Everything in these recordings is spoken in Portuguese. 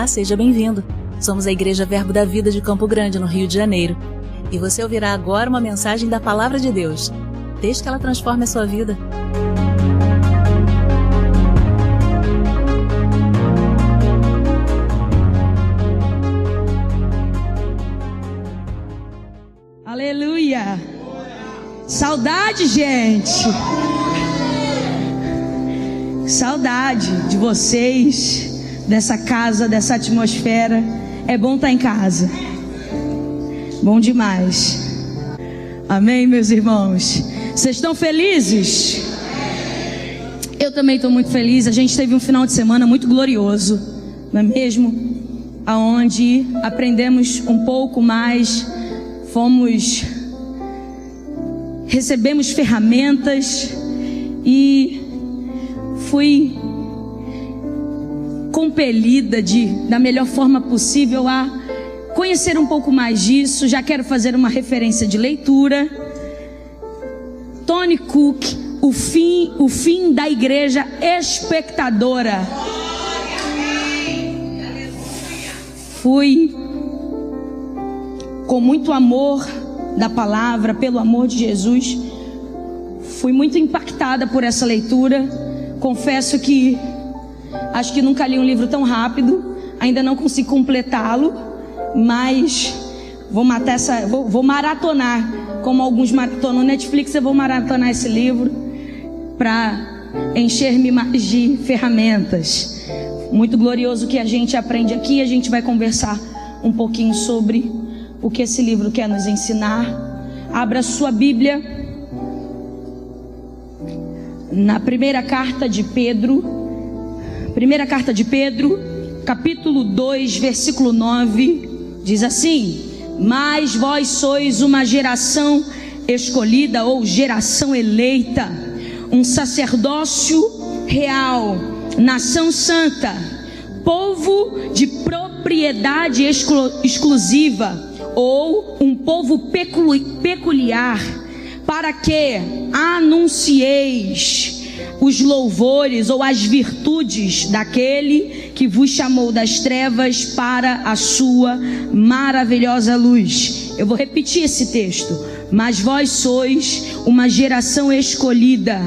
Olá, seja bem-vindo. Somos a Igreja Verbo da Vida de Campo Grande, no Rio de Janeiro. E você ouvirá agora uma mensagem da Palavra de Deus. Desde que ela transforme a sua vida. Aleluia! Saudade, gente! Saudade de vocês, dessa casa, dessa atmosfera. É bom estar em casa. Bom demais. Amém, meus irmãos? Vocês estão felizes? Eu também estou muito feliz. A gente teve um final de semana muito glorioso, não é mesmo? Aonde aprendemos um pouco mais, recebemos ferramentas e fui compelida da melhor forma possível a conhecer um pouco mais disso. Já quero fazer uma referência de leitura. Tony Cook, o fim da igreja espectadora. Fui com muito amor da palavra, pelo amor de Jesus, fui muito impactada por essa leitura. Confesso que acho que nunca li um livro tão rápido, ainda não consigo completá-lo, mas vou maratonar, como alguns maratonam no Netflix. Eu vou maratonar esse livro para encher-me mais de ferramentas. Muito glorioso que a gente aprende aqui. A gente vai conversar um pouquinho sobre o que esse livro quer nos ensinar. Abra sua Bíblia na primeira carta de Pedro, capítulo 2, versículo 9, diz assim: mas vós sois uma geração escolhida ou geração eleita, um sacerdócio real, nação santa, povo de propriedade exclusiva, ou um povo peculiar, para que anuncieis os louvores ou as virtudes daquele que vos chamou das trevas para a sua maravilhosa luz. Eu vou repetir esse texto. Mas vós sois uma geração escolhida,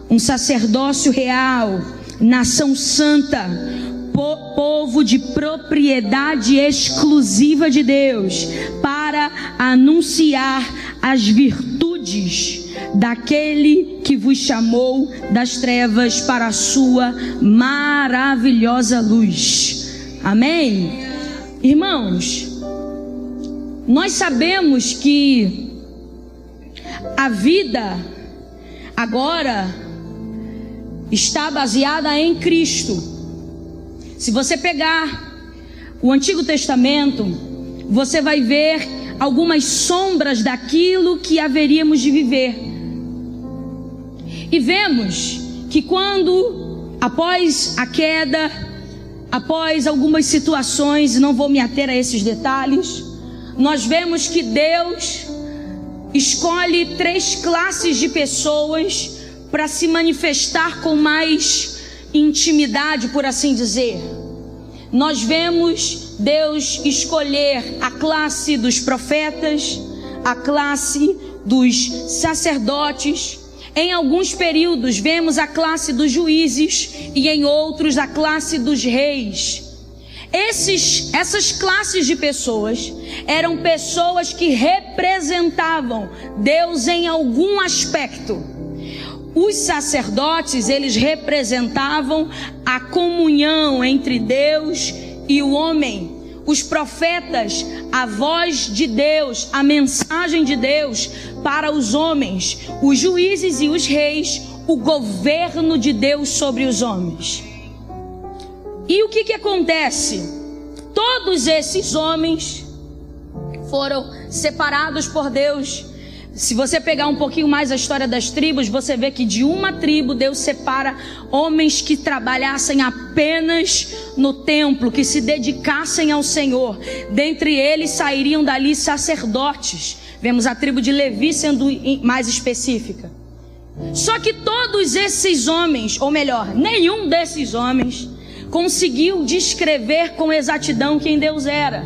um sacerdócio real, nação santa, povo de propriedade exclusiva de Deus, para anunciar as virtudes daquele que vos chamou das trevas para a sua maravilhosa luz. Amém? Irmãos, nós sabemos que a vida agora está baseada em Cristo. Se você pegar o Antigo Testamento, você vai ver algumas sombras daquilo que haveríamos de viver. E vemos que quando, após a queda, após algumas situações, não vou me ater a esses detalhes, nós vemos que Deus escolhe 3 classes de pessoas para se manifestar com mais intimidade, por assim dizer. Nós vemos Deus escolher a classe dos profetas, a classe dos sacerdotes. Em alguns períodos vemos a classe dos juízes e em outros a classe dos reis. Essas classes de pessoas eram pessoas que representavam Deus em algum aspecto. Os sacerdotes, eles representavam a comunhão entre Deus e o homem. Os profetas, a voz de Deus, a mensagem de Deus para os homens. Os juízes e os reis, o governo de Deus sobre os homens. E o que acontece? Todos esses homens foram separados por Deus. Se você pegar um pouquinho mais a história das tribos, você vê que de uma tribo Deus separa homens que trabalhassem apenas no templo, que se dedicassem ao Senhor. Dentre eles sairiam dali sacerdotes. Vemos a tribo de Levi sendo mais específica. Só que todos esses homens, ou melhor, nenhum desses homens conseguiu descrever com exatidão quem Deus era.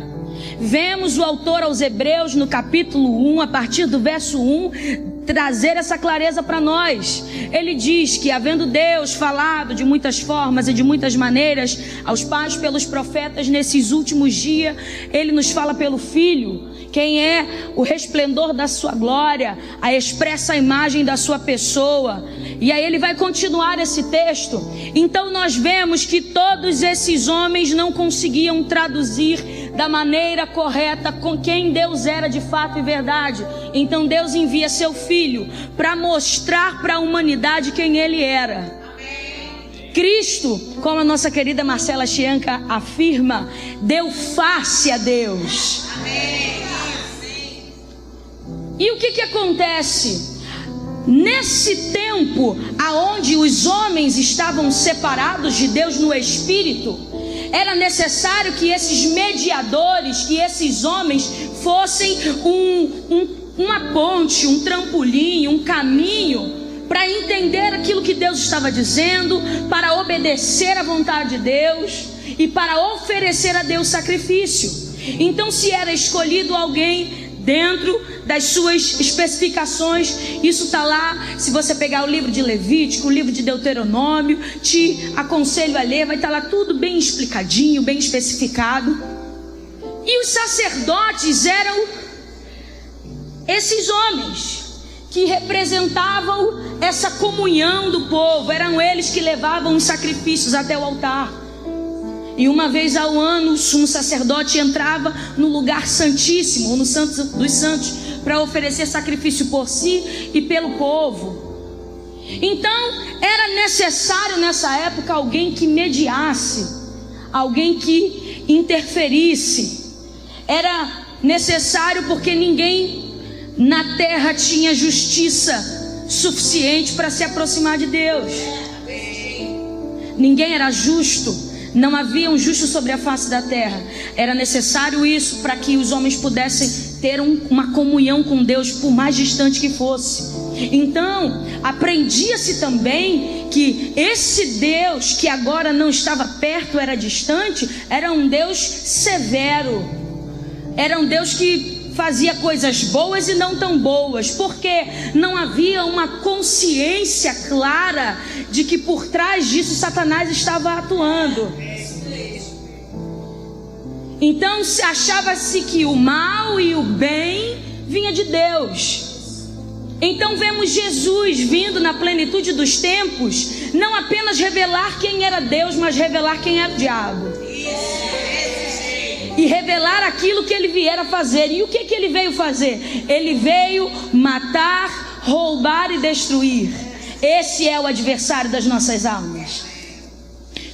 Vemos o autor aos Hebreus no capítulo 1, a partir do verso 1, trazer essa clareza para nós. Ele diz que, havendo Deus falado de muitas formas e de muitas maneiras aos pais pelos profetas, nesses últimos dias Ele nos fala pelo Filho, quem é o resplendor da sua glória, a expressa imagem da sua pessoa. E aí ele vai continuar esse texto. Então nós vemos que todos esses homens não conseguiam traduzir da maneira correta com quem Deus era de fato e verdade. Então Deus envia seu Filho para mostrar para a humanidade quem Ele era. Cristo, como a nossa querida Marcela Chianca afirma, deu face a Deus. E o que acontece? Nesse tempo aonde os homens estavam separados de Deus no Espírito, era necessário que esses mediadores, que esses homens fossem uma ponte, um trampolim, um caminho para entender aquilo que Deus estava dizendo, para obedecer à vontade de Deus e para oferecer a Deus sacrifício. Então, se era escolhido alguém dentro das suas especificações, isso está lá. Se você pegar o livro de Levítico, o livro de Deuteronômio, te aconselho a ler, vai estar lá tudo bem explicadinho, bem especificado. E os sacerdotes eram esses homens que representavam essa comunhão do povo, eram eles que levavam os sacrifícios até o altar. E uma vez ao ano o sumo sacerdote entrava no lugar santíssimo, no Santo dos Santos, para oferecer sacrifício por si e pelo povo. Então era necessário nessa época alguém que mediasse, alguém que interferisse. Era necessário porque ninguém na terra tinha justiça suficiente para se aproximar de Deus. Ninguém era justo. Não havia um justo sobre a face da terra. Era necessário isso para que os homens pudessem ter uma comunhão com Deus, por mais distante que fosse. Então, aprendia-se também que esse Deus que agora não estava perto, era distante, era um Deus severo. Era um Deus que fazia coisas boas e não tão boas, porque não havia uma consciência clara de que por trás disso Satanás estava atuando. Então achava-se que o mal e o bem vinha de Deus. Então vemos Jesus vindo na plenitude dos tempos, não apenas revelar quem era Deus, mas revelar quem era o diabo. E revelar aquilo que ele viera fazer. E o que ele veio fazer? Ele veio matar, roubar e destruir. Esse é o adversário das nossas almas.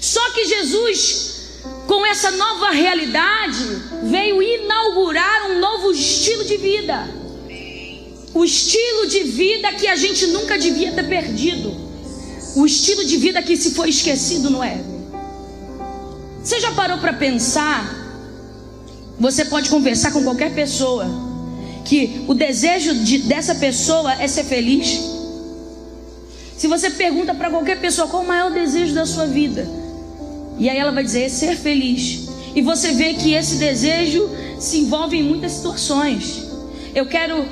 Só que Jesus, com essa nova realidade, veio inaugurar um novo estilo de vida. O estilo de vida que a gente nunca devia ter perdido. O estilo de vida que se foi esquecido no Éden. Você já parou para pensar? Você pode conversar com qualquer pessoa que o desejo dessa pessoa é ser feliz. Se você pergunta para qualquer pessoa qual o maior desejo da sua vida, e aí ela vai dizer ser feliz. E você vê que esse desejo se envolve em muitas situações. Eu quero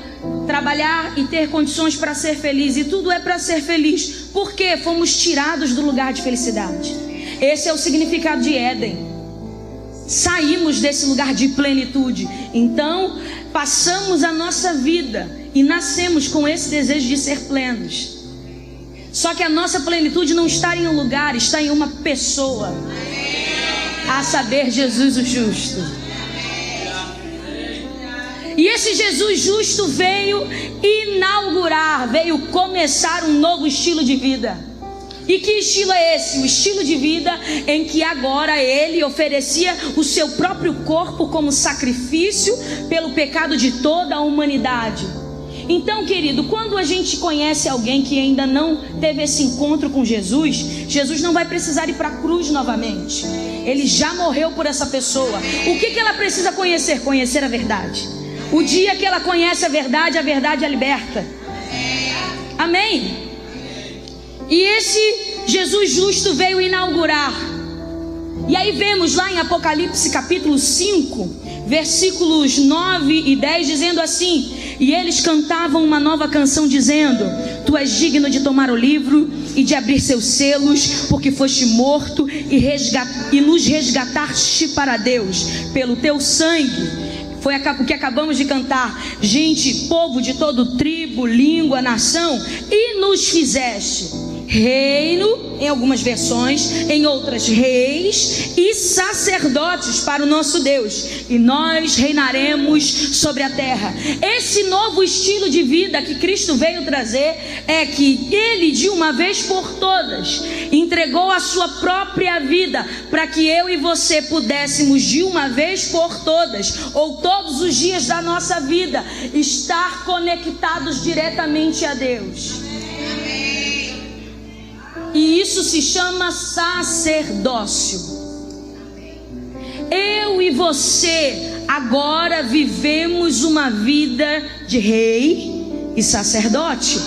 trabalhar e ter condições para ser feliz, e tudo é para ser feliz. Por quê? Fomos tirados do lugar de felicidade. Esse é o significado de Éden. Saímos desse lugar de plenitude. Então passamos a nossa vida e nascemos com esse desejo de ser plenos. Só que a nossa plenitude não está em um lugar, está em uma pessoa, a saber, Jesus o justo. E esse Jesus justo veio inaugurar, veio começar um novo estilo de vida. E que estilo é esse? O estilo de vida em que agora ele oferecia o seu próprio corpo como sacrifício pelo pecado de toda a humanidade. Então, querido, quando a gente conhece alguém que ainda não teve esse encontro com Jesus, Jesus não vai precisar ir para a cruz novamente. Ele já morreu por essa pessoa. O que ela precisa conhecer? Conhecer a verdade. O dia que ela conhece a verdade a liberta. Amém? E esse Jesus justo veio inaugurar E aí vemos lá em Apocalipse capítulo 5, versículos 9 e 10, dizendo assim: e eles cantavam uma nova canção dizendo: tu és digno de tomar o livro e de abrir seus selos, porque foste morto e nos resgataste para Deus pelo teu sangue. Foi o que acabamos de cantar. Gente, povo de todo tribo, língua, nação, e nos fizeste reino, em algumas versões, em outras reis e sacerdotes para o nosso Deus, e nós reinaremos sobre a terra. Esse novo estilo de vida que Cristo veio trazer é que Ele, de uma vez por todas, entregou a sua própria vida para que eu e você pudéssemos, de uma vez por todas, ou todos os dias da nossa vida, estar conectados diretamente a Deus. E isso se chama sacerdócio. Eu e você agora vivemos uma vida de rei e sacerdote.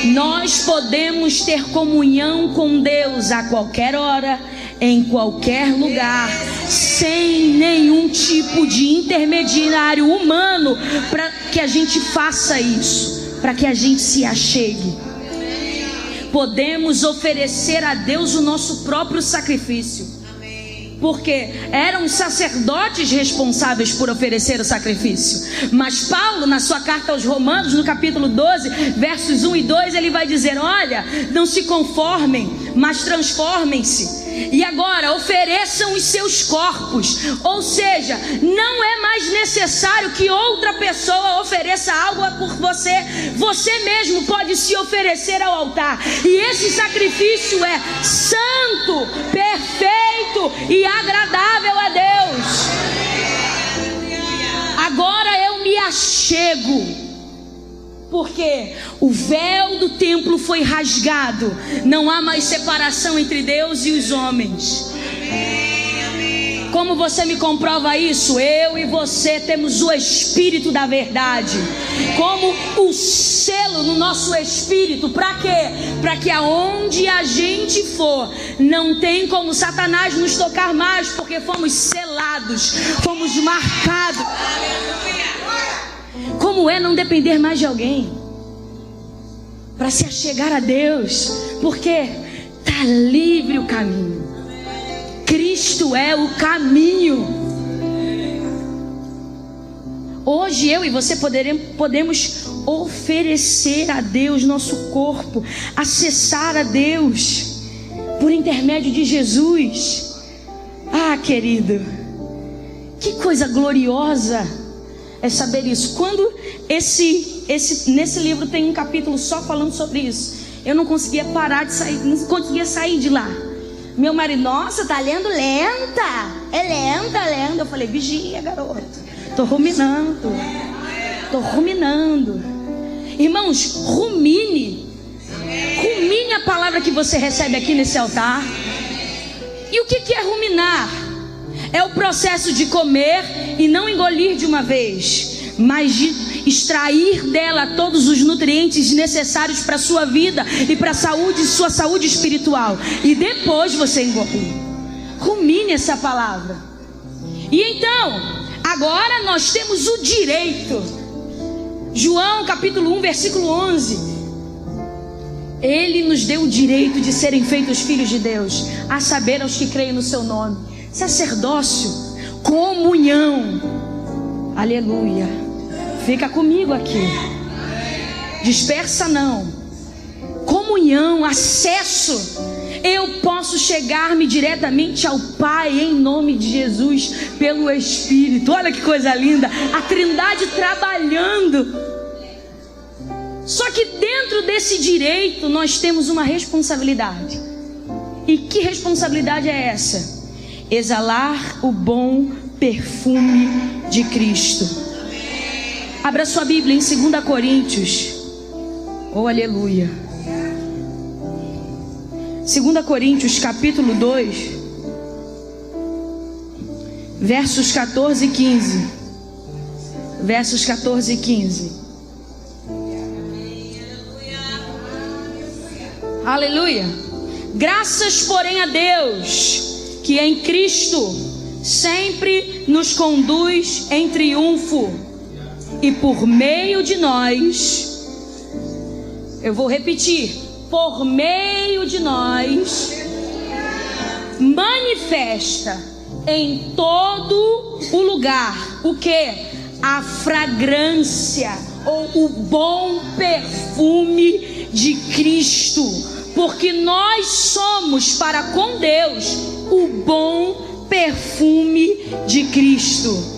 Nós podemos ter comunhão com Deus a qualquer hora, em qualquer lugar, sem nenhum tipo de intermediário humano para que a gente faça isso, para que a gente se achegue. Podemos oferecer a Deus o nosso próprio sacrifício. Porque eram sacerdotes responsáveis por oferecer o sacrifício. Mas Paulo, na sua carta aos Romanos, no capítulo 12, versos 1 e 2, ele vai dizer: olha, não se conformem, mas transformem-se. E agora ofereçam os seus corpos. Ou seja, não é mais necessário que outra pessoa ofereça algo por você. Você mesmo pode se oferecer ao altar. E esse sacrifício é santo, perfeito e agradável a Deus. Agora eu me achego, porque o véu do templo foi rasgado. Não há mais separação entre Deus e os homens. Como você me comprova isso? Eu e você temos o Espírito da verdade como o selo no nosso espírito. Para quê? Para que aonde a gente for, não tem como Satanás nos tocar mais, porque fomos selados, fomos marcados. Como é não depender mais de alguém para se achegar a Deus? Porque está livre o caminho. Cristo é o caminho. Hoje eu e você podemos oferecer a Deus nosso corpo, acessar a Deus por intermédio de Jesus. Ah, querido, que coisa gloriosa é saber isso. Quando nesse livro tem um capítulo só falando sobre isso, eu não conseguia parar de sair, não conseguia sair de lá. Meu marido: nossa, tá lendo lenta. É lenta. Eu falei: vigia, garoto. Tô ruminando. Irmãos, rumine a palavra que você recebe aqui nesse altar. E o que é ruminar? É o processo de comer e não engolir de uma vez, mas de extrair dela todos os nutrientes necessários para a sua vida e para a saúde, sua saúde espiritual. E depois você engolir. Rumine essa palavra. E então, agora nós temos o direito. João capítulo 1, versículo 11. Ele nos deu o direito de serem feitos filhos de Deus, a saber, aos que creem no seu nome. Sacerdócio, comunhão. Aleluia. Fica comigo aqui. Dispersa não. Comunhão, acesso. Eu posso chegar-me diretamente ao Pai em nome de Jesus pelo Espírito. Olha que coisa linda. A Trindade trabalhando. Só que dentro desse direito nós temos uma responsabilidade. E que responsabilidade é essa? Exalar o bom perfume de Cristo. Abra sua Bíblia em 2 Coríntios. Oh, aleluia. 2 Coríntios capítulo 2, versos 14 e 15. Versos 14 e 15. Aleluia. Graças, porém, a Deus, que em Cristo sempre nos conduz em triunfo, e por meio de nós, eu vou repetir, por meio de nós, manifesta em todo o lugar o que? A fragrância ou o bom perfume de Cristo, porque nós somos para com Deus o bom perfume de Cristo.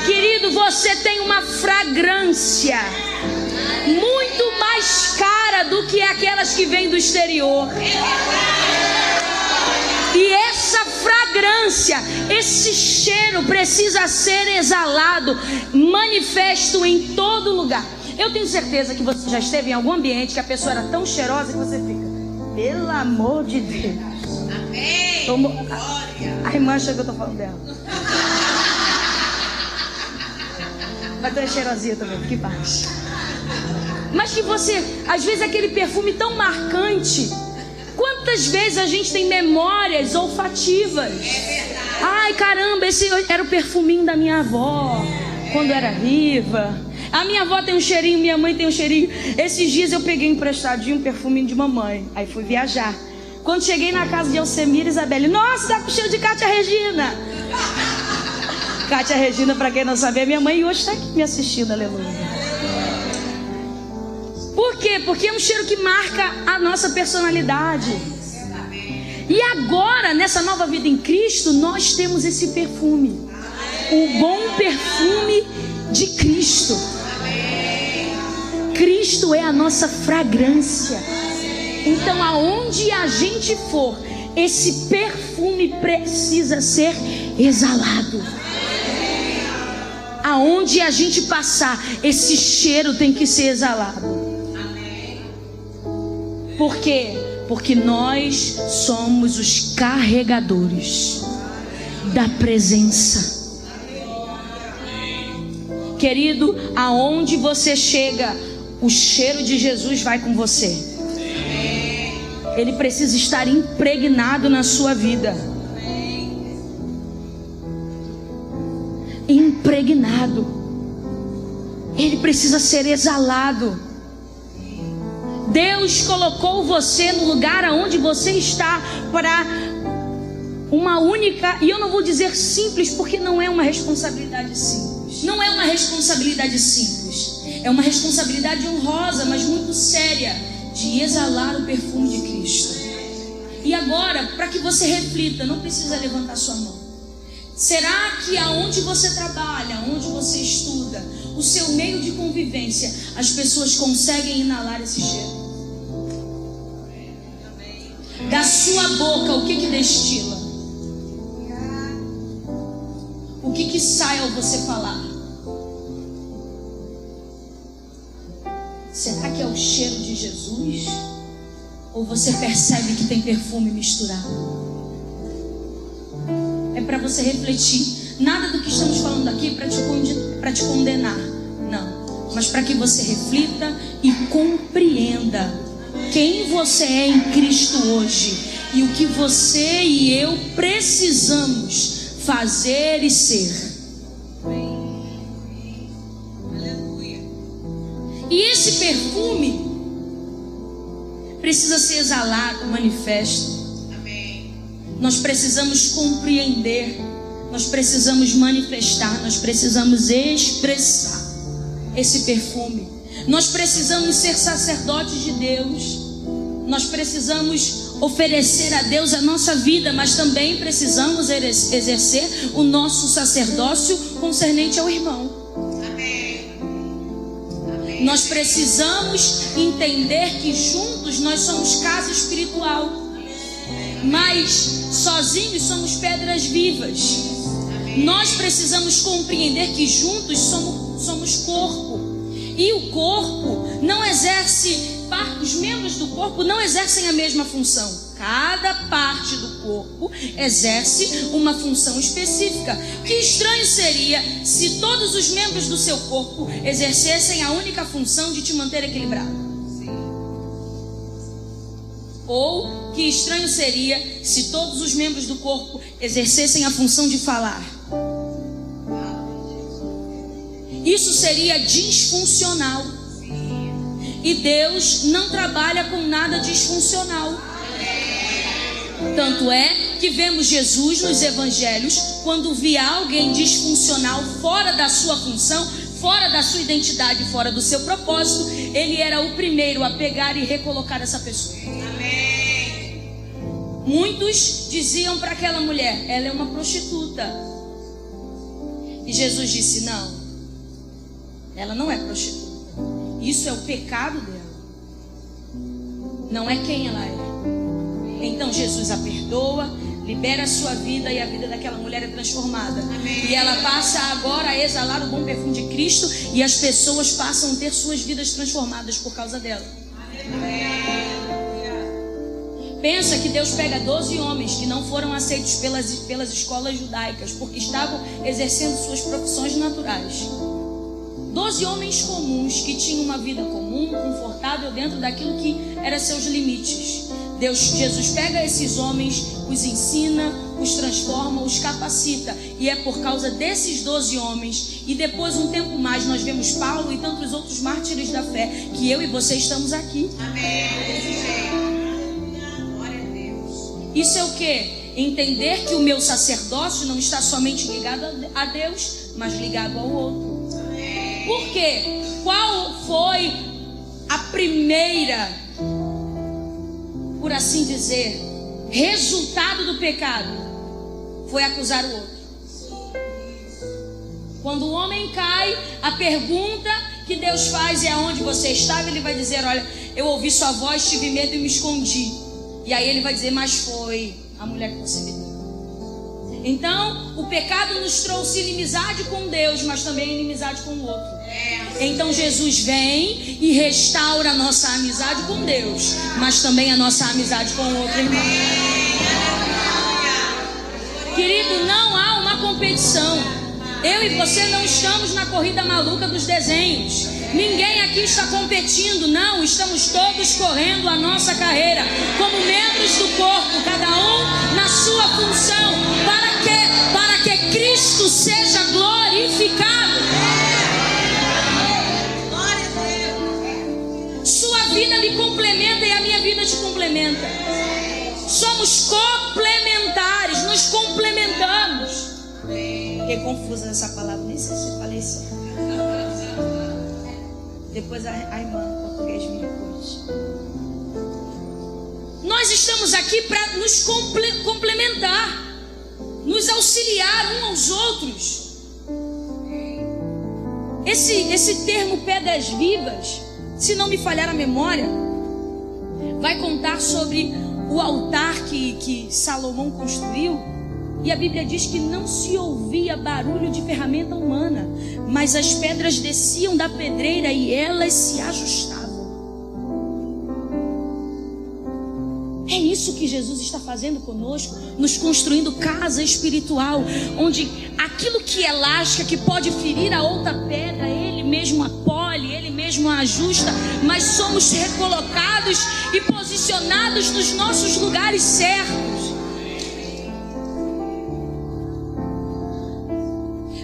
Querido, você tem uma fragrância muito mais cara do que aquelas que vêm do exterior. E essa fragrância, esse cheiro precisa ser exalado, manifesto em todo lugar. Eu tenho certeza que você já esteve em algum ambiente que a pessoa era tão cheirosa que você fica, pelo amor de Deus. Amém. A irmã acha que eu estou falando dela. Mas tu é cheirosinha também, que paz. Mas que você, às vezes aquele perfume tão marcante. Quantas vezes a gente tem memórias olfativas? Ai, caramba, esse era o perfuminho da minha avó quando era viva. A minha avó tem um cheirinho, minha mãe tem um cheirinho. Esses dias eu peguei emprestadinho um perfuminho de mamãe. Aí fui viajar. Quando cheguei na casa de Alcemir e Isabelle, nossa, dá com cheiro de Cátia Regina. Cátia Regina, para quem não sabe, é minha mãe e hoje está aqui me assistindo, aleluia. Por quê? Porque é um cheiro que marca a nossa personalidade. E agora, nessa nova vida em Cristo, nós temos esse perfume. O bom perfume de Cristo. Cristo é a nossa fragrância. Então, aonde a gente for, esse perfume precisa ser exalado. Aonde a gente passar, esse cheiro tem que ser exalado. Por quê? Porque nós somos os carregadores da presença. Querido, aonde você chega, o cheiro de Jesus vai com você. Ele precisa estar impregnado na sua vida. Impregnado. Ele precisa ser exalado. Deus colocou você no lugar aonde você está para uma única, e eu não vou dizer simples, porque não é uma responsabilidade simples. Não é uma responsabilidade simples. É uma responsabilidade honrosa, mas muito séria, de exalar o perfume de Cristo. E agora, para que você reflita, não precisa levantar sua mão. Será que aonde você trabalha, aonde você estuda, o seu meio de convivência, as pessoas conseguem inalar esse cheiro? Da sua boca, o que destila? O que sai ao você falar? Será que é o cheiro de Jesus? Ou você percebe que tem perfume misturado? É para você refletir. Nada do que estamos falando aqui para te condenar. Não. Mas para que você reflita e compreenda quem você é em Cristo hoje. E o que você e eu precisamos fazer e ser. E esse perfume precisa ser exalado, manifesto. Nós precisamos compreender, nós precisamos manifestar, nós precisamos expressar esse perfume. Nós precisamos ser sacerdotes de Deus. Nós precisamos oferecer a Deus a nossa vida, mas também precisamos exercer o nosso sacerdócio concernente ao irmão. Nós precisamos entender que juntos nós somos casa espiritual, mas sozinhos somos pedras vivas. Nós precisamos compreender que juntos somos corpo. E o corpo não exerce, os membros do corpo não exercem a mesma função. Cada parte do corpo exerce uma função específica. Que estranho seria se todos os membros do seu corpo exercessem a única função de te manter equilibrado. Ou que estranho seria se todos os membros do corpo exercessem a função de falar. Isso seria disfuncional. E Deus não trabalha com nada disfuncional. Tanto é que vemos Jesus nos evangelhos, quando via alguém disfuncional, fora da sua função, fora da sua identidade, fora do seu propósito, ele era o primeiro a pegar e recolocar essa pessoa. Amém. Muitos diziam para aquela mulher: ela é uma prostituta. E Jesus disse: não, ela não é prostituta. Isso é o pecado dela, não é quem ela é. Então Jesus a perdoa, libera a sua vida, e a vida daquela mulher é transformada. Amém. E ela passa agora a exalar o bom perfume de Cristo, e as pessoas passam a ter suas vidas transformadas por causa dela. Amém. Pensa que Deus pega 12 homens que não foram aceitos pelas escolas judaicas, porque estavam exercendo suas profissões naturais. 12 homens comuns que tinham uma vida comum, confortável dentro daquilo que eram seus limites. Jesus pega esses homens, os ensina, os transforma, os capacita. E é por causa desses 12 homens, e depois um tempo mais nós vemos Paulo e tantos outros mártires da fé, que eu e você estamos aqui. Amém. Glória a Deus. Isso é o quê? Entender que o meu sacerdócio não está somente ligado a Deus, mas ligado ao outro. Por quê? Qual foi a primeira, por assim dizer, resultado do pecado? Foi acusar o outro. Quando o homem cai, a pergunta que Deus faz é: aonde você estava? Ele vai dizer: olha, eu ouvi sua voz, tive medo e me escondi. E aí ele vai dizer: mas foi a mulher que você me deu. Então, o pecado nos trouxe inimizade com Deus, mas também inimizade com o outro. Então Jesus vem e restaura a nossa amizade com Deus, mas também a nossa amizade com o outro irmão. Querido, não há uma competição. Eu e você não estamos na corrida maluca dos desenhos. Ninguém aqui está competindo, não. Estamos todos correndo a nossa carreira como membros do corpo, cada um na sua função, para que Cristo seja glorificado. Sua vida me complementa e a minha vida te complementa. Somos complementares, nos complementamos. Fiquei confusa nessa palavra, nem sei se falei isso. Depois a irmã em português me corrige. Nós estamos aqui para nos complementar, nos auxiliar uns aos outros. Esse termo pedras vivas, se não me falhar a memória, vai contar sobre o altar que Salomão construiu. E a Bíblia diz que não se ouvia barulho de ferramenta humana, mas as pedras desciam da pedreira e elas se ajustavam. É isso que Jesus está fazendo conosco, nos construindo casa espiritual, onde aquilo que é lasca, que pode ferir a outra pedra, Ele mesmo apole, Ele mesmo a ajusta, mas somos recolocados e posicionados nos nossos lugares certos.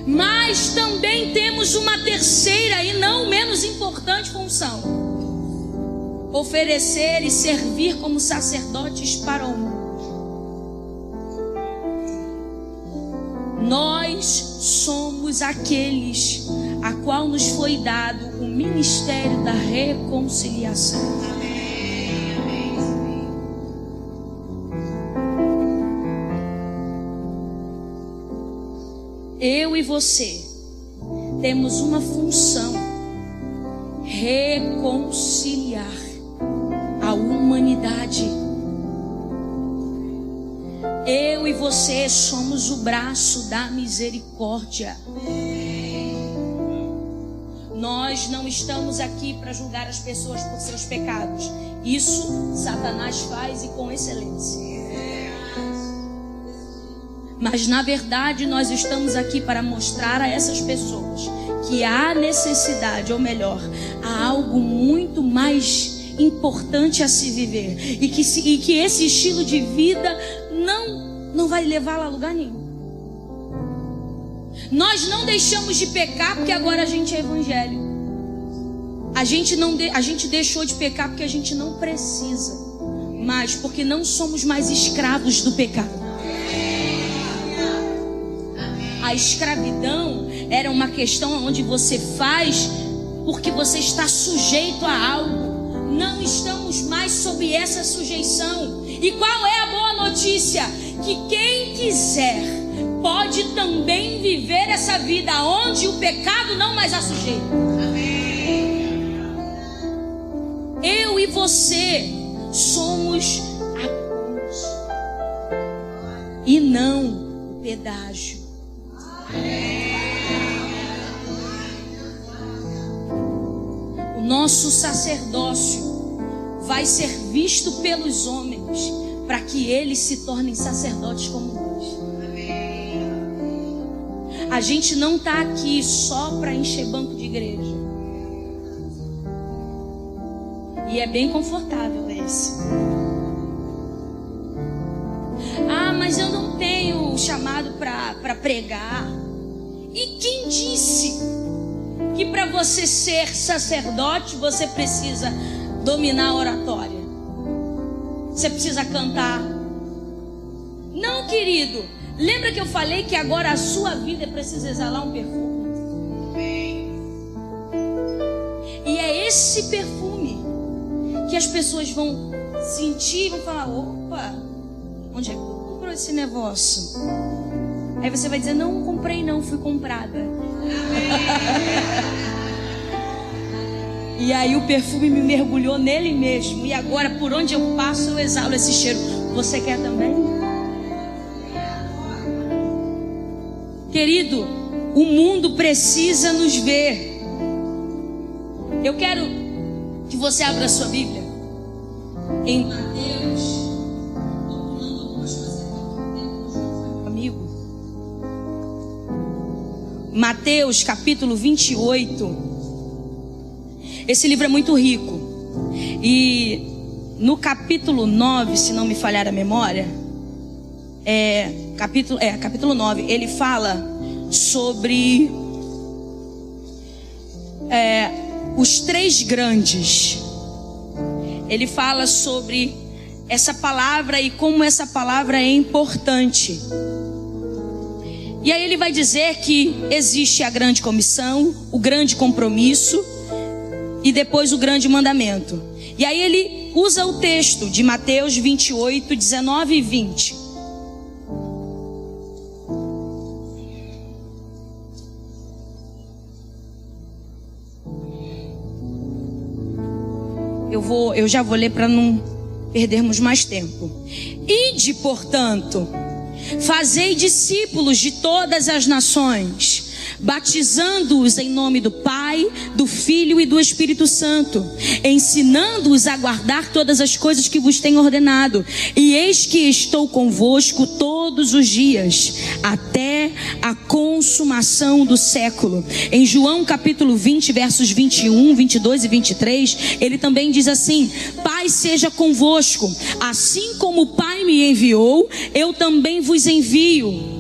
Mas também temos uma terceira e não menos importante função: oferecer e servir como sacerdotes para o mundo. Nós somos aqueles a qual nos foi dado o ministério da reconciliação. Eu e você temos uma função: reconciliar a humanidade. Eu e você somos o braço da misericórdia. Nós não estamos aqui para julgar as pessoas por seus pecados. Isso Satanás faz, e com excelência. Mas na verdade nós estamos aqui para mostrar a essas pessoas que há necessidade, ou melhor, há algo muito mais importante a se viver. E que esse estilo de vida não vai levá-la a lugar nenhum. Nós não deixamos de pecar porque agora a gente é evangélico. A gente deixou de pecar porque a gente não precisa, mas porque não somos mais escravos do pecado. A escravidão era uma questão onde você faz porque você está sujeito a algo. Não estamos mais sob essa sujeição. E qual é a boa notícia? Que quem quiser pode também viver essa vida onde o pecado não mais a sujeita. Eu e você somos a cruz e não o pedágio. O nosso sacerdócio vai ser visto pelos homens para que eles se tornem sacerdotes como nós. A gente não está aqui só para encher banco de igreja. E é bem confortável esse. Ah, mas eu não tenho chamado para pregar. E quem disse que para você ser sacerdote você precisa dominar a oratória? Você precisa cantar? Não, querido. Lembra que eu falei que agora a sua vida precisa exalar um perfume? E é esse perfume que as pessoas vão sentir, vão falar: opa, onde é que tu comprou esse negócio? Aí você vai dizer: não comprei não, fui comprada. E aí o perfume me mergulhou nele mesmo. E agora por onde eu passo eu exalo esse cheiro. Você quer também? Querido, o mundo precisa nos ver. Eu quero que você abra a sua Bíblia em Mateus. Estou pulando algumas coisas aqui, amigo. Mateus capítulo 28. Esse livro é muito rico. E no capítulo 9, se não me falhar a memória, capítulo 9, ele fala sobre os três grandes. Ele fala sobre essa palavra e como essa palavra é importante. E aí ele vai dizer que existe a grande comissão, o grande compromisso e depois o grande mandamento. E aí ele usa o texto de Mateus 28, 19 e 20. Eu já vou ler para não perdermos mais tempo. Ide, portanto, fazei discípulos de todas as nações, batizando-os em nome do Pai, do Filho e do Espírito Santo, ensinando-os a guardar todas as coisas que vos tenho ordenado. E eis que estou convosco todos os dias, até a consumação do século. Em João capítulo 20, versos 21, 22 e 23, ele também diz assim: Pai seja convosco, assim como o Pai me enviou, eu também vos envio.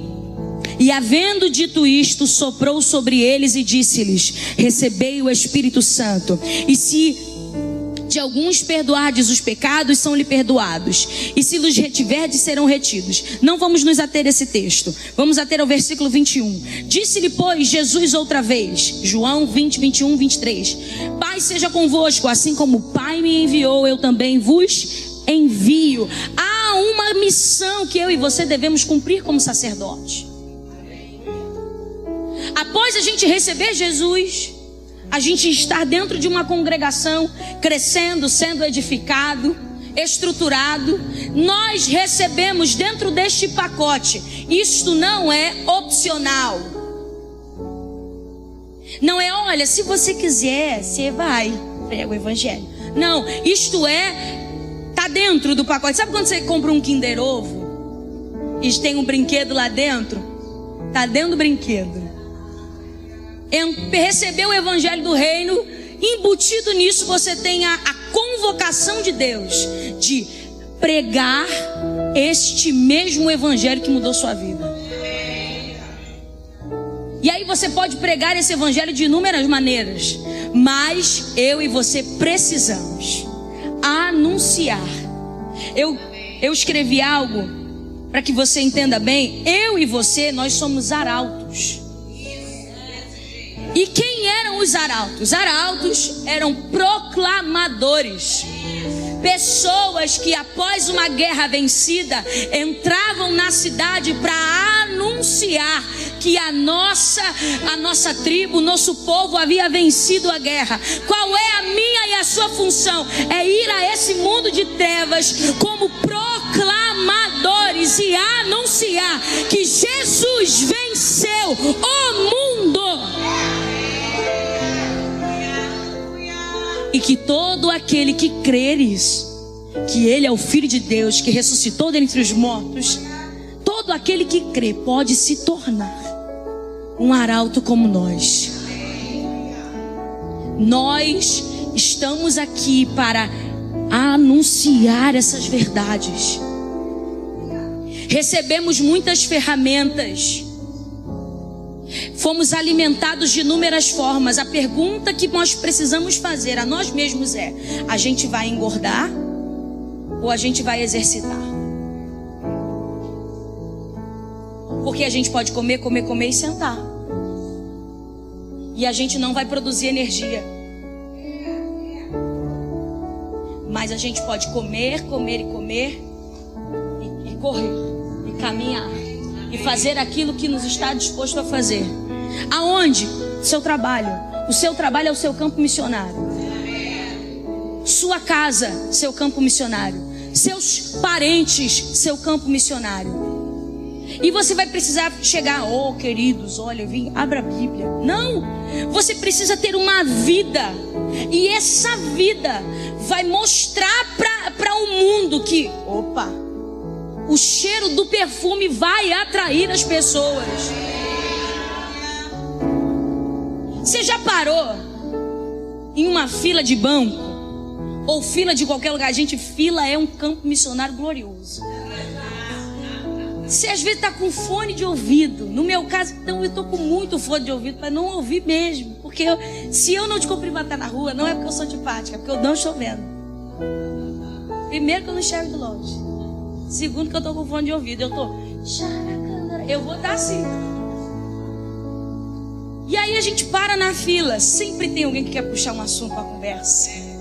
E havendo dito isto, soprou sobre eles e disse-lhes: recebei o Espírito Santo. E se de alguns perdoardes os pecados, são-lhe perdoados. E se los retiverdes, serão retidos. Não vamos nos ater a esse texto. Vamos ater ao versículo 21. Disse-lhe, pois, Jesus outra vez. João 20, 21, 23. Pai seja convosco, assim como o Pai me enviou, eu também vos envio. Há uma missão que eu e você devemos cumprir como sacerdote. Após a gente receber Jesus, a gente estar dentro de uma congregação, crescendo, sendo edificado, estruturado, nós recebemos dentro deste pacote. Isto não é opcional. Não é, olha, se você quiser, você vai, prega o evangelho. Não, isto tá dentro do pacote. Sabe quando você compra um Kinder Ovo e tem um brinquedo lá dentro? Tá dentro do brinquedo. Recebeu o evangelho do reino embutido nisso você tem a convocação de Deus de pregar este mesmo evangelho que mudou sua vida. E aí você pode pregar esse evangelho de inúmeras maneiras, mas eu e você precisamos anunciar. Eu escrevi algo para que você entenda bem. Eu e você, nós somos arautos. E quem eram os arautos? Os arautos eram proclamadores. Pessoas que após uma guerra vencida entravam na cidade para anunciar que a nossa tribo, o nosso povo havia vencido a guerra. Qual é a minha e a sua função? É ir a esse mundo de trevas como proclamadores e anunciar que Jesus venceu o mundo. E que todo aquele que creres que Ele é o Filho de Deus, que ressuscitou dentre os mortos, todo aquele que crê pode se tornar um arauto como nós. Nós estamos aqui para anunciar essas verdades. Recebemos muitas ferramentas. Fomos alimentados de inúmeras formas. A pergunta que nós precisamos fazer a nós mesmos é: a gente vai engordar ou a gente vai exercitar? Porque a gente pode comer e sentar, e a gente não vai produzir energia. Mas a gente pode comer e correr e caminhar e fazer aquilo que nos está disposto a fazer. Aonde? Seu trabalho. O seu trabalho é o seu campo missionário. Sua casa, seu campo missionário. Seus parentes, seu campo missionário. E você vai precisar chegar: oh queridos, olha, eu vim, abra a Bíblia. Não, você precisa ter uma vida. E essa vida vai mostrar para o mundo que, opa, o cheiro do perfume vai atrair as pessoas. Você já parou em uma fila de banco ou fila de qualquer lugar? Gente, fila é um campo missionário glorioso. Você às vezes está com fone de ouvido. No meu caso, então, eu estou com muito fone de ouvido para não ouvir mesmo. Porque se eu não te cumprimentar na rua, não é porque eu sou antipática, é porque eu não estou vendo. Primeiro, que eu não enxergo de longe. Segundo, que eu estou com fone de ouvido. Eu vou estar assim. E aí a gente para na fila. Sempre tem alguém que quer puxar um assunto para a conversa.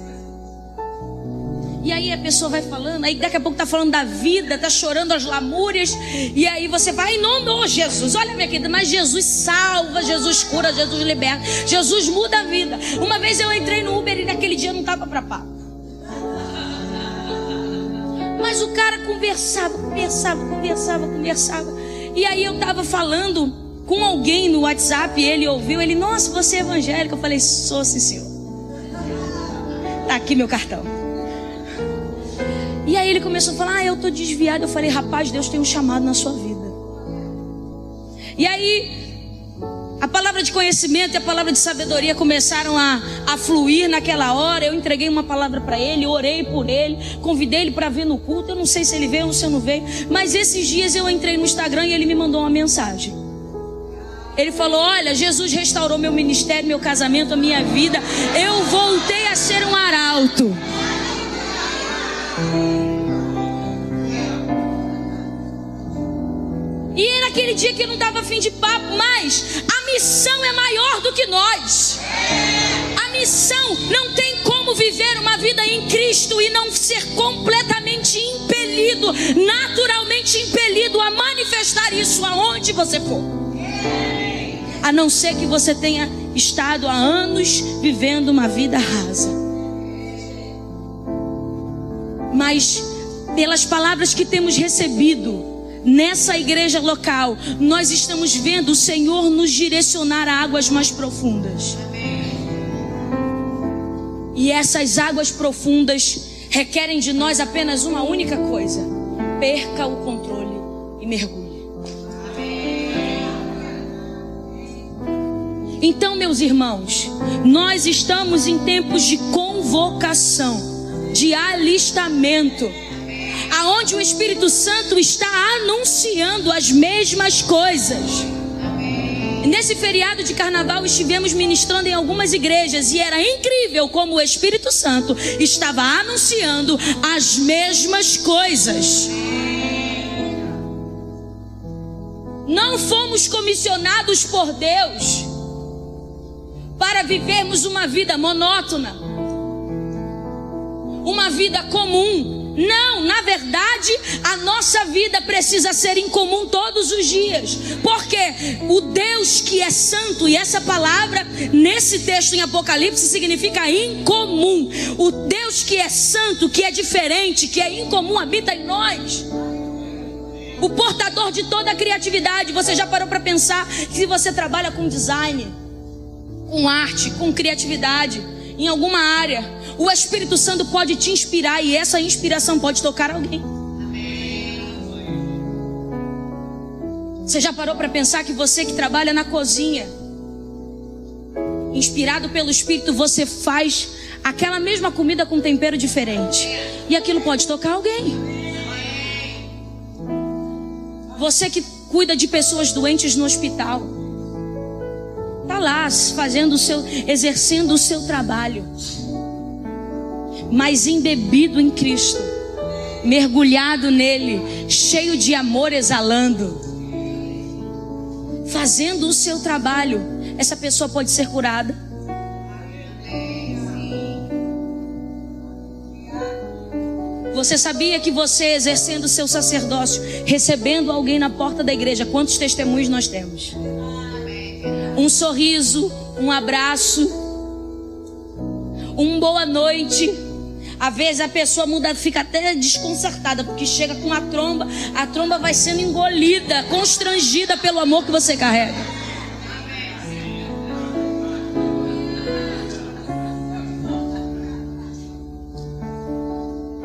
E aí a pessoa vai falando, aí daqui a pouco tá falando da vida, tá chorando as lamúrias, e aí você vai: em nome de Jesus, olha minha querida, mas Jesus salva, Jesus cura, Jesus liberta, Jesus muda a vida. Uma vez eu entrei no Uber e naquele dia não tava para papo. Mas o cara conversava. E aí eu tava falando com alguém no WhatsApp, ele ouviu, ele: nossa, você é evangélica? Eu falei: sou, sim, senhor. Tá aqui meu cartão. E aí ele começou a falar: eu tô desviado. Eu falei: rapaz, Deus tem um chamado na sua vida. E aí a palavra de conhecimento e a palavra de sabedoria começaram a fluir naquela hora. Eu entreguei uma palavra para ele, orei por ele, convidei ele para vir no culto. Eu não sei se ele veio ou se eu não veio, mas esses dias eu entrei no Instagram e ele me mandou uma mensagem. Ele falou: olha, Jesus restaurou meu ministério, meu casamento, a minha vida. Eu voltei a ser um arauto. E naquele dia que eu não estava afim de papo, mas a missão é maior do que nós. A missão não tem como viver uma vida em Cristo e não ser completamente impelido, naturalmente impelido a manifestar isso aonde você for. A não ser que você tenha estado há anos vivendo uma vida rasa. Mas pelas palavras que temos recebido nessa igreja local, nós estamos vendo o Senhor nos direcionar a águas mais profundas. E essas águas profundas requerem de nós apenas uma única coisa: perca o controle e mergulhe. Então, meus irmãos, nós estamos em tempos de convocação, de alistamento, aonde o Espírito Santo está anunciando as mesmas coisas. Nesse feriado de carnaval estivemos ministrando em algumas igrejas e era incrível como o Espírito Santo estava anunciando as mesmas coisas. Não fomos comissionados por Deus para vivermos uma vida monótona, uma vida comum. Não, na verdade, a nossa vida precisa ser incomum todos os dias. Porque o Deus que é santo, e essa palavra nesse texto em Apocalipse significa incomum. O Deus que é santo, que é diferente, que é incomum, habita em nós. O portador de toda a criatividade. Você já parou para pensar que se você trabalha com design, com arte, com criatividade, em alguma área, o Espírito Santo pode te inspirar e essa inspiração pode tocar alguém. Você já parou para pensar que você que trabalha na cozinha, inspirado pelo Espírito, você faz aquela mesma comida com tempero diferente e aquilo pode tocar alguém. Você que cuida de pessoas doentes no hospital, está lá exercendo o seu trabalho, mas embebido em Cristo, mergulhado nele, cheio de amor, exalando, fazendo o seu trabalho. Essa pessoa pode ser curada. Você sabia que você exercendo o seu sacerdócio, recebendo alguém na porta da igreja, quantos testemunhos nós temos? Um sorriso, um abraço, um boa noite. Às vezes a pessoa muda, fica até desconcertada, porque chega com a tromba vai sendo engolida, constrangida pelo amor que você carrega.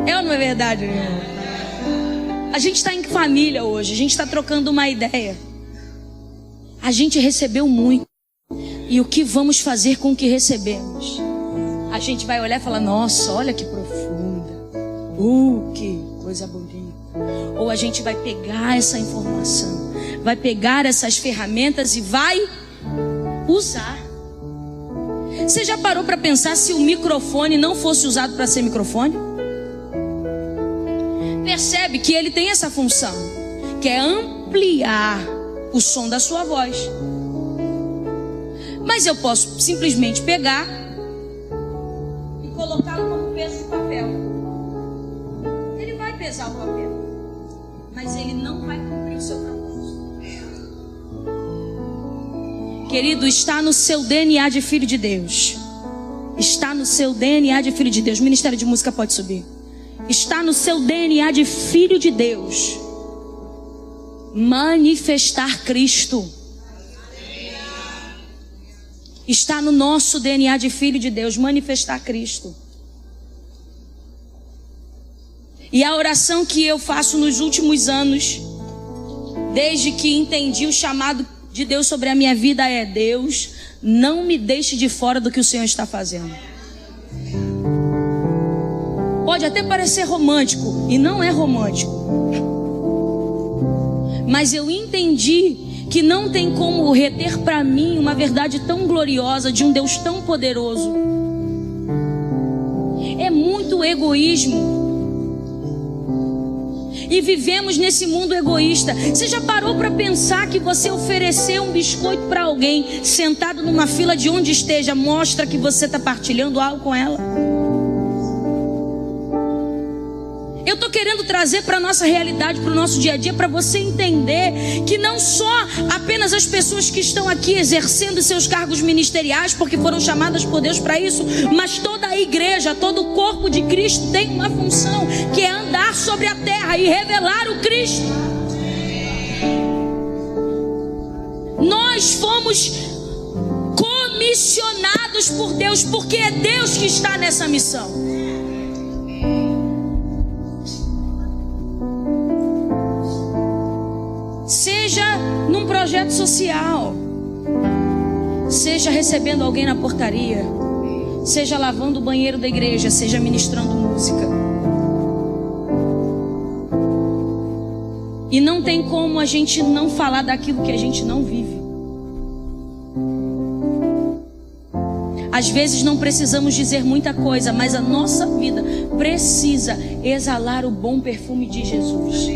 É ou não é verdade, irmão? A gente está em família hoje, a gente está trocando uma ideia. A gente recebeu muito. E o que vamos fazer com o que recebemos? A gente vai olhar e falar: nossa, olha que profunda. Que coisa bonita. Ou a gente vai pegar essa informação, vai pegar essas ferramentas e vai usar. Você já parou para pensar se o microfone não fosse usado para ser microfone? Percebe que ele tem essa função, que é ampliar o som da sua voz. Mas eu posso simplesmente pegar e colocá-lo como peso de papel. Ele vai pesar o papel, mas ele não vai cumprir o seu propósito. Querido, está no seu DNA de filho de Deus. Está no seu DNA de filho de Deus. O Ministério de Música pode subir. Está no seu DNA de filho de Deus manifestar Cristo. Está no nosso DNA de filho de Deus manifestar Cristo. E a oração que eu faço nos últimos anos, desde que entendi o chamado de Deus sobre a minha vida, é: Deus, não me deixe de fora do que o Senhor está fazendo. Pode até parecer romântico, e não é romântico, mas eu entendi que não tem como reter para mim uma verdade tão gloriosa de um Deus tão poderoso. É muito egoísmo. E vivemos nesse mundo egoísta. Você já parou para pensar que você oferecer um biscoito para alguém sentado numa fila de onde esteja mostra que você está partilhando algo com ela? Eu estou querendo trazer para a nossa realidade, para o nosso dia a dia, para você entender que não só apenas as pessoas que estão aqui exercendo seus cargos ministeriais, porque foram chamadas por Deus para isso, mas toda a igreja, todo o corpo de Cristo tem uma função, que é andar sobre a terra e revelar o Cristo. Nós fomos comissionados por Deus, porque é Deus que está nessa missão. Seja num projeto social, Seja recebendo alguém na portaria, seja lavando o banheiro da igreja, seja ministrando música. E não tem como a gente não falar daquilo que a gente não vive. Às vezes não precisamos dizer muita coisa, mas a nossa vida precisa exalar o bom perfume de Jesus.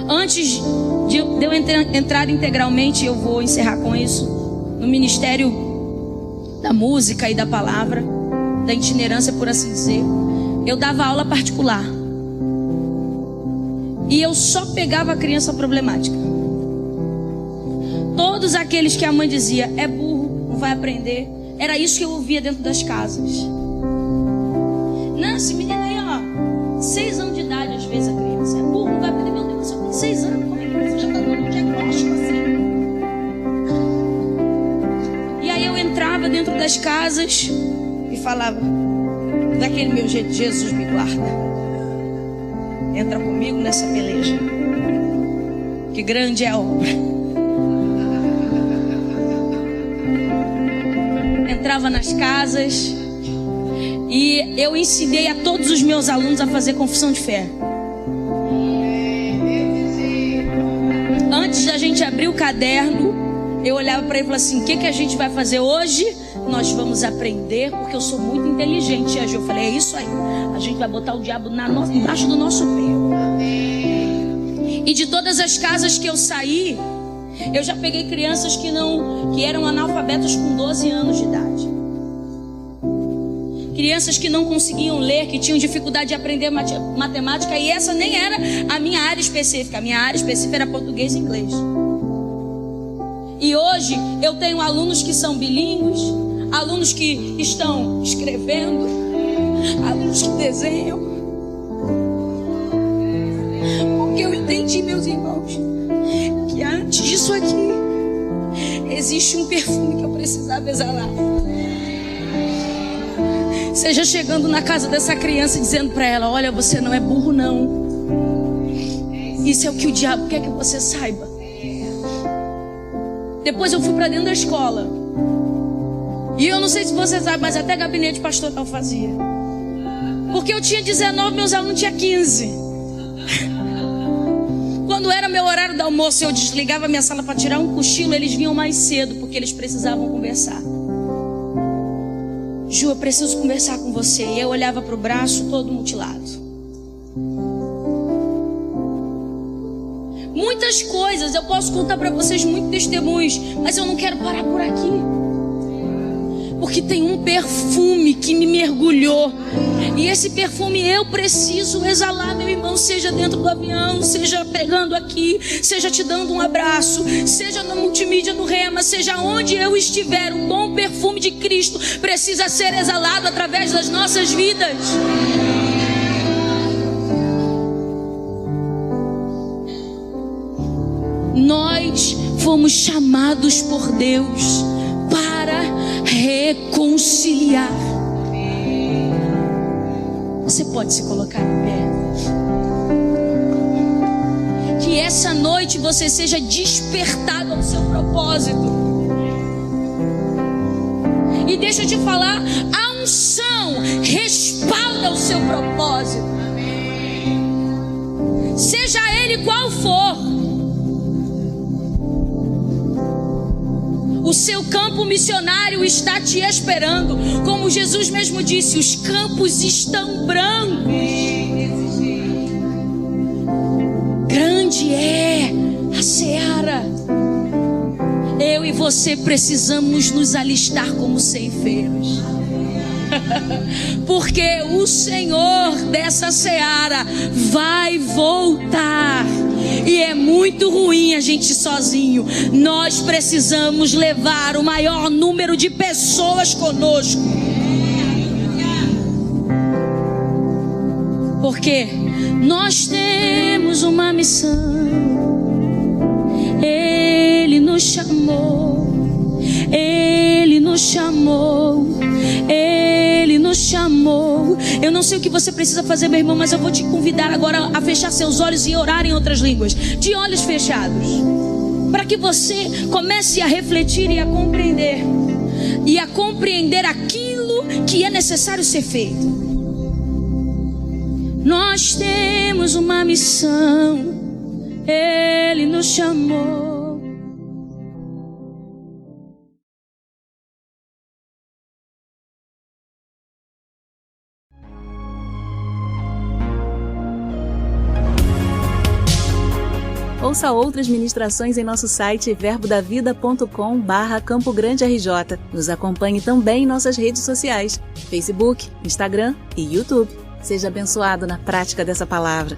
Antes de eu entrar integralmente, eu vou encerrar com isso, no ministério da música e da palavra, da itinerância, por assim dizer, eu dava aula particular. E eu só pegava a criança problemática. Todos aqueles que a mãe dizia, é burro, não vai aprender. Era isso que eu ouvia dentro das casas. Não, esse menino aí, ó, 6 anos de idade, às vezes a criança é burro, não vai aprender. Meu Deus, só tem 6 anos, como é que você já está dando um diagnóstico assim? E aí eu entrava dentro das casas e falava, daquele meu jeito, Jesus me guarda. Entra comigo nessa peleja, que grande é a obra. Entrava nas casas e eu ensinei a todos os meus alunos a fazer confissão de fé. Antes da gente abrir o caderno, eu olhava para ele e falava assim, o que a gente vai fazer hoje? Nós vamos aprender, porque eu sou muito inteligente. E a eu falei, é isso aí, a gente vai botar o diabo embaixo do nosso pé. E de todas as casas que eu saí, eu já peguei crianças que eram analfabetas com 12 anos de idade. Crianças que não conseguiam ler, que tinham dificuldade de aprender matemática. E essa nem era a minha área específica. A minha área específica era português e inglês. E hoje eu tenho alunos que são bilíngues, alunos que estão escrevendo, alunos que desenham. Porque eu entendi, meus irmãos, que antes disso aqui existe um perfume que eu precisava exalar. Seja chegando na casa dessa criança e dizendo para ela, olha, você não é burro não. Isso é o que o diabo quer que você saiba. Depois eu fui para dentro da escola. E eu não sei se você sabe, mas até gabinete pastoral fazia. Porque eu tinha 19, meus alunos tinham 15. Quando era meu horário do almoço, eu desligava a minha sala para tirar um cochilo. Eles vinham mais cedo, porque eles precisavam conversar. Ju, eu preciso conversar com você. E eu olhava para o braço todo mutilado. Muitas coisas, eu posso contar para vocês muitos testemunhos, mas eu não quero parar por aqui. Porque tem um perfume que me mergulhou. E esse perfume eu preciso exalar, meu irmão. Seja dentro do avião, seja pegando aqui, seja te dando um abraço, seja na multimídia do Rema, seja onde eu estiver. O bom perfume de Cristo precisa ser exalado através das nossas vidas. Nós fomos chamados por Deus para reconciliar. Você pode se colocar em pé. Que essa noite você seja despertado ao seu propósito. E deixa eu te falar, a unção respalda o seu propósito. Seja ele qual for. O seu campo missionário está te esperando. Como Jesus mesmo disse, os campos estão brancos. Grande é a seara. Eu e você precisamos nos alistar como ceifeiros. Porque o Senhor dessa seara vai voltar. E é muito ruim a gente sozinho. Nós precisamos levar o maior número de pessoas conosco. Porque nós temos uma missão. Ele nos chamou. Ele nos chamou. Ele nos chamou. Eu não sei o que você precisa fazer, meu irmão, mas eu vou te convidar agora a fechar seus olhos e orar em outras línguas, de olhos fechados. para que você comece a refletir e a compreender. E a compreender aquilo que é necessário ser feito. Nós temos uma missão, Ele nos chamou. Ouça outras ministrações em nosso site verbodavida.com/Campo Grande RJ. Nos acompanhe também em nossas redes sociais, Facebook, Instagram e YouTube. Seja abençoado na prática dessa palavra.